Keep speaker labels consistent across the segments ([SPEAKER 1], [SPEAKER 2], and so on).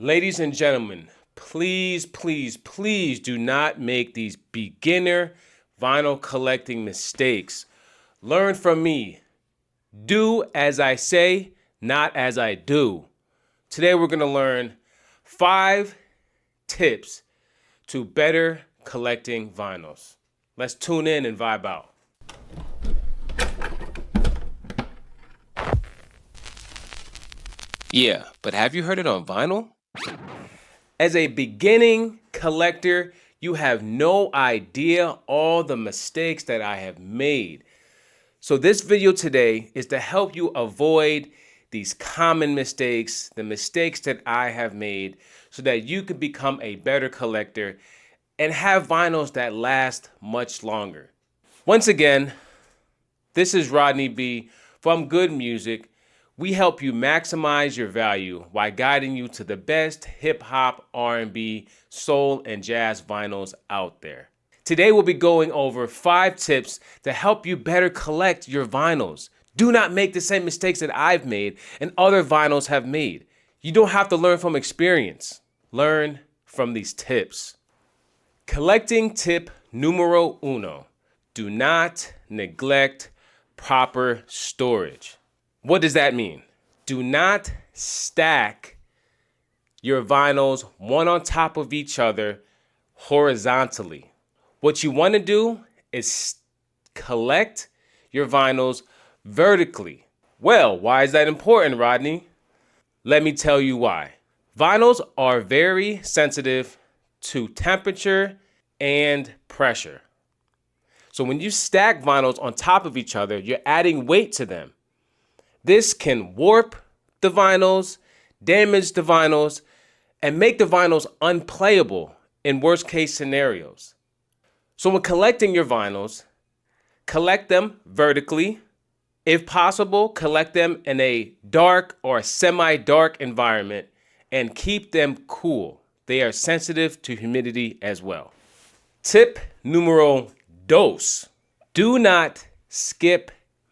[SPEAKER 1] Ladies and gentlemen, please, please, please do not make these beginner vinyl collecting mistakes. Learn from me. Do as I say, not as I do. Today we're going to learn 5 tips to better collecting vinyls. Let's tune in and vibe out. Yeah, but have you heard it on vinyl? As a beginning collector, you have no idea all the mistakes that I have made. So this video today is to help you avoid these common mistakes, the mistakes that I have made, so that you can become a better collector and have vinyls that last much longer. Once again, this is Rodney B from Gud Musyc. We help you maximize your value while guiding you to the best hip hop, R&B, soul, and jazz vinyls out there. Today we'll be going over 5 tips to help you better collect your vinyls. Do not make the same mistakes that I've made and other vinyls have made. You don't have to learn from experience. Learn from these tips. Collecting tip numero uno. Do not neglect proper storage. What does that mean? Do not stack your vinyls one on top of each other horizontally. What you want to do is collect your vinyls vertically. Well, why is that important, Rodney? Let me tell you why. Vinyls are very sensitive to temperature and pressure. So when you stack vinyls on top of each other, you're adding weight to them. This can warp the vinyls, damage the vinyls, and make the vinyls unplayable in worst case scenarios. So when collecting your vinyls, collect them vertically. If possible, collect them in a dark or semi-dark environment and keep them cool. They are sensitive to humidity as well. Tip numero dos. Do not skip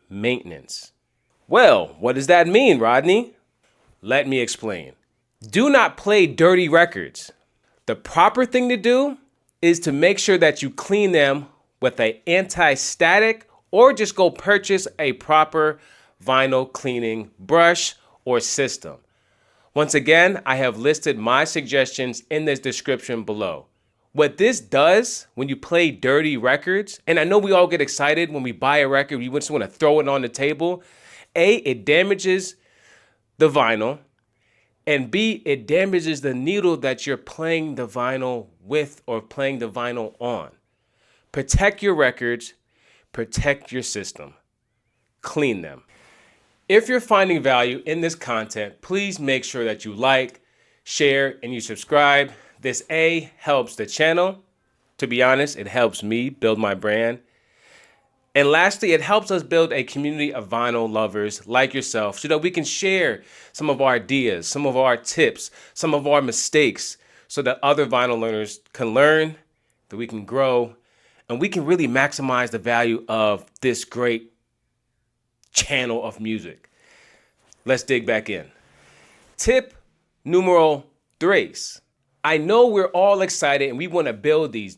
[SPEAKER 1] maintenance. Well, what does that mean, Rodney? Let me explain. Do not play dirty records. The proper thing to do is to make sure that you clean them with an anti-static or just go purchase a proper vinyl cleaning brush or system. Once again, I have listed my suggestions in this description below. What this does when you play dirty records, and I know we all get excited when we buy a record, we just want to throw it on the table. A, it damages the vinyl, and B, it damages the needle that you're playing the vinyl with or playing the vinyl on. Protect your records, protect your system, clean them. If you're finding value in this content, please make sure that you like, share, and you subscribe. This A, helps the channel. To be honest, it helps me build my brand. And lastly, it helps us build a community of vinyl lovers like yourself so that we can share some of our ideas, some of our tips, some of our mistakes so that other vinyl learners can learn, that we can grow, and we can really maximize the value of this great channel of music. Let's dig back in. Tip numero tres. I know we're all excited and we want to build these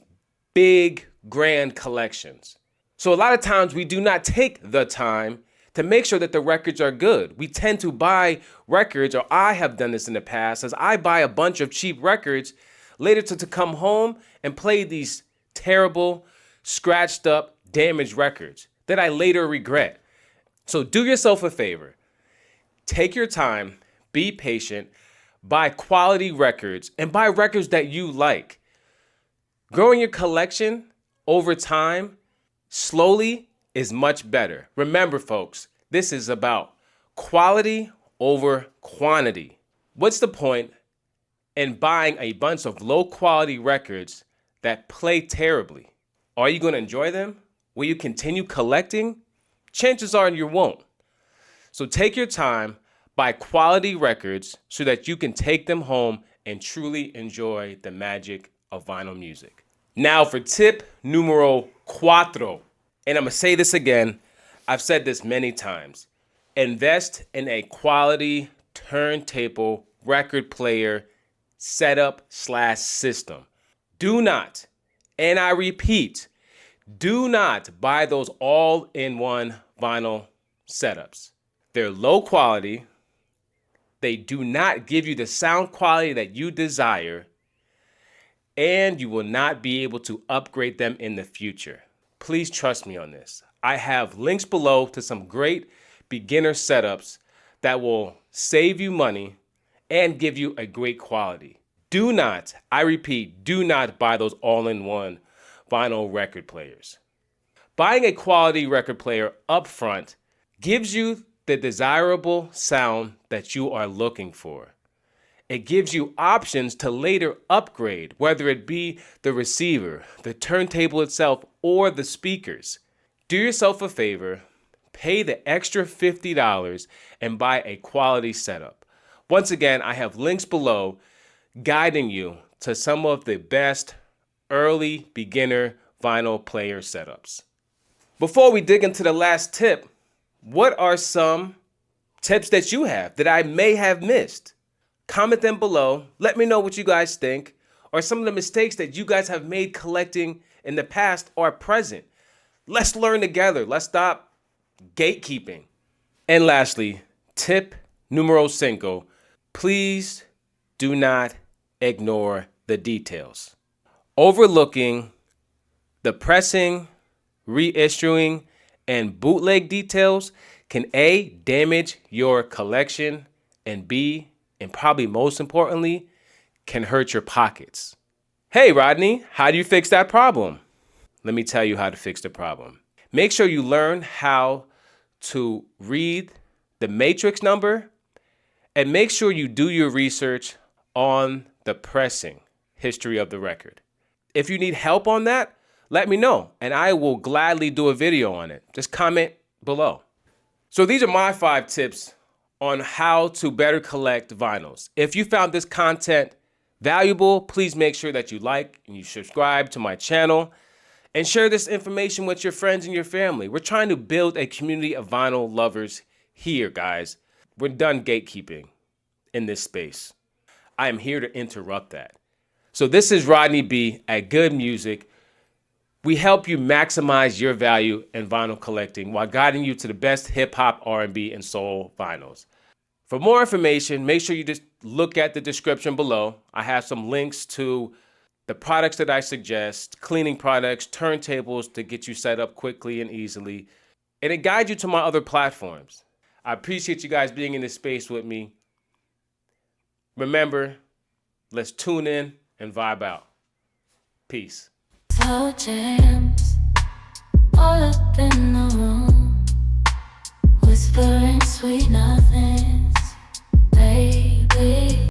[SPEAKER 1] big, grand collections. So a lot of times we do not take the time to make sure that the records are good. We tend to buy records, or I have done this in the past, as I buy a bunch of cheap records later to come home and play these terrible, scratched up, damaged records that I later regret. So do yourself a favor. Take your time, be patient, buy quality records, and buy records that you like. Growing your collection over time slowly is much better. Remember, folks, this is about quality over quantity. What's the point in buying a bunch of low quality records that play terribly? Are you going to enjoy them? Will you continue collecting? Chances are you won't. So take your time, buy quality records so that you can take them home and truly enjoy the magic of vinyl music. Now for tip numero cuatro. And I'm going to say this again. I've said this many times. Invest in a quality turntable record player setup/system. Do not, and I repeat, do not buy those all-in-one vinyl setups. They're low quality. They do not give you the sound quality that you desire, and you will not be able to upgrade them in the future. Please trust me on this. I have links below to some great beginner setups that will save you money and give you a great quality. Do not, I repeat, do not buy those all-in-one vinyl record players. Buying a quality record player up front gives you the desirable sound that you are looking for. It gives you options to later upgrade, whether it be the receiver, the turntable itself, or the speakers. Do yourself a favor, pay the extra $50 and buy a quality setup. Once again, I have links below guiding you to some of the best early beginner vinyl player setups. Before we dig into the last tip, what are some tips that you have that I may have missed? Comment them below. Let me know what you guys think, or some of the mistakes that you guys have made collecting in the past or present. Let's learn together. Let's stop gatekeeping. And lastly, tip numero 5, please do not ignore the details. Overlooking the pressing, reissuing, and bootleg details can A, damage your collection, and B, and probably most importantly, can hurt your pockets. Hey Rodney, how do you fix that problem? Let me tell you how to fix the problem. Make sure you learn how to read the matrix number, and make sure you do your research on the pressing history of the record. If you need help on that, let me know, and I will gladly do a video on it. Just comment below. So these are my 5 tips on how to better collect vinyls. If you found this content valuable, please make sure that you like and you subscribe to my channel and share this information with your friends and your family. We're trying to build a community of vinyl lovers here, guys. We're done gatekeeping in this space. I am here to interrupt that. So this is Rodney B at Gud Musyc. We help you maximize your value in vinyl collecting while guiding you to the best hip hop, R&B, and soul vinyls. For more information, make sure you just look at the description below. I have some links to the products that I suggest, cleaning products, turntables to get you set up quickly and easily, and it guides you to my other platforms. I appreciate you guys being in this space with me. Remember, let's tune in and vibe out. Peace.
[SPEAKER 2] Slow jams all up in the room, whispering sweet nothings.